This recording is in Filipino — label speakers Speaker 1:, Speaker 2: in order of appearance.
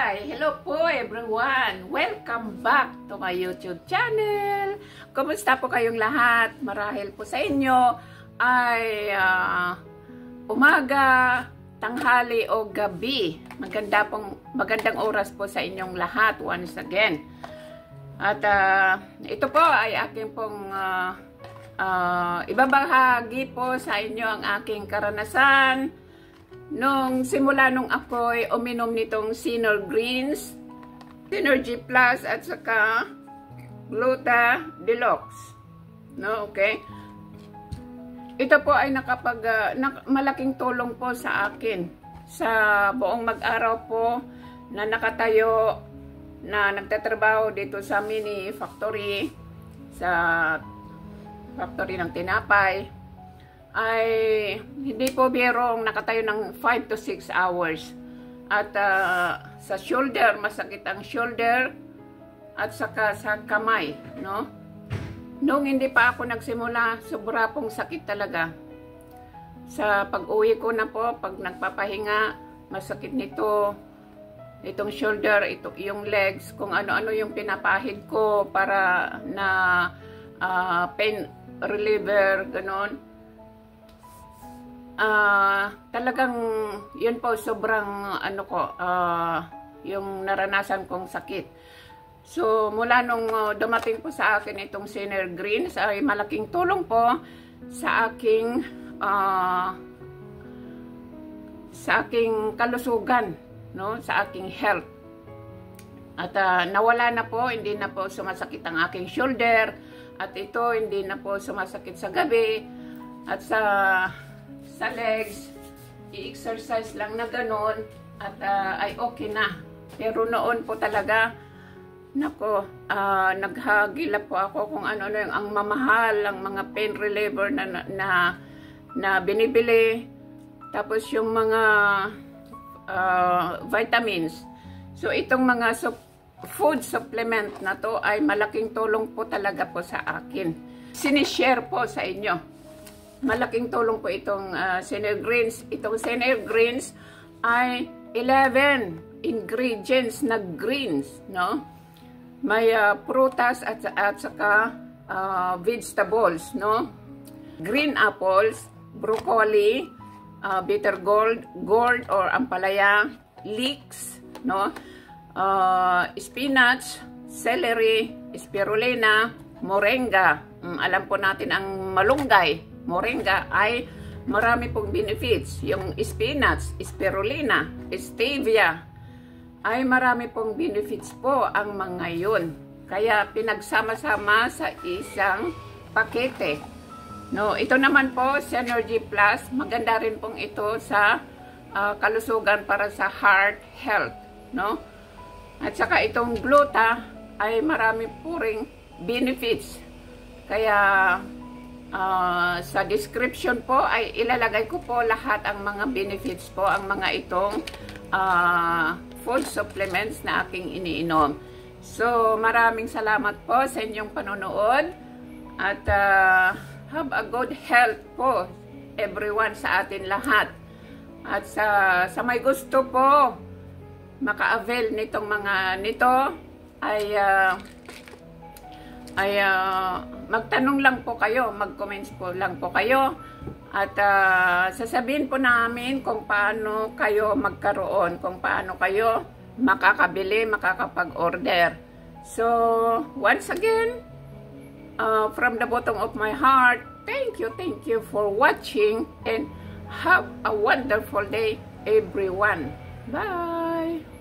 Speaker 1: Hi! Hello po everyone! Welcome back to my YouTube channel! Kumusta po kayong lahat? Marahil po sa inyo ay umaga, tanghali o gabi. Magandang oras po sa inyong lahat once again. At ito po ay aking pong ibabahagi po sa inyo ang aking karanasan simula nung ako'y uminom nitong Synergy Plus at saka Gluta Deluxe. No, okay? Ito po ay malaking tulong po sa akin sa buong mag-araw po na nakatayo na nagtatrabaho dito sa mini factory, sa factory ng tinapay. Ay hindi po birong nakatayo ng 5 to 6 hours. At sa shoulder, masakit ang shoulder at saka sa kamay, no? Nung hindi pa ako nagsimula, sobra pong sakit talaga. Sa pag-uwi ko na po, pag nagpapahinga, masakit nito, itong shoulder, yung legs, kung ano-ano yung pinapahid ko para na pain reliever, ganon. Talagang yun po sobrang yung naranasan kong sakit. So mula nung dumating po sa akin itong Synergy ay malaking tulong po sa aking kalusugan, no, sa aking health. At nawala na po, hindi na po sumasakit ang aking shoulder, at ito hindi na po sumasakit sa gabi at sa legs, i-exercise lang na ganon at ay okay na. Pero noon po talaga, nako, naghagilap po ako kung ano yung ang mamahal, ang mga pain reliever na binibili. Tapos yung mga vitamins. So itong mga food supplement na to ay malaking tulong po talaga po sa akin. Sinishare po sa inyo. Malaking tulong po itong Synergy. Itong Synergy ay 11 ingredients na greens, no? May prutas at saka vegetables, no? Green apples, broccoli, bitter gourd or ampalaya, leeks, no? Spinach, celery, spirulina, moringa. Alam po natin ang malunggay. Moringa ay marami pong benefits. Yung spinach, spirulina, stevia ay marami pong benefits po ang mga yun. Kaya pinagsama-sama sa isang pakete. No, ito naman po, Synergy Plus, maganda rin pong ito sa kalusugan para sa heart health, no? At saka itong gluta ay marami po ring benefits. Kaya sa description po ay ilalagay ko po lahat ang mga benefits po, ang mga itong food supplements na aking iniinom. So maraming salamat po sa inyong panonood at have a good health po everyone sa atin lahat. At sa may gusto po maka-avail nitong mga nito ay magtanong lang po kayo, mag-comments po lang po kayo at sasabihin po namin kung paano kayo magkaroon, kung paano kayo makakabili, makakapag-order. So, once again, from the bottom of my heart, thank you for watching and have a wonderful day everyone. Bye!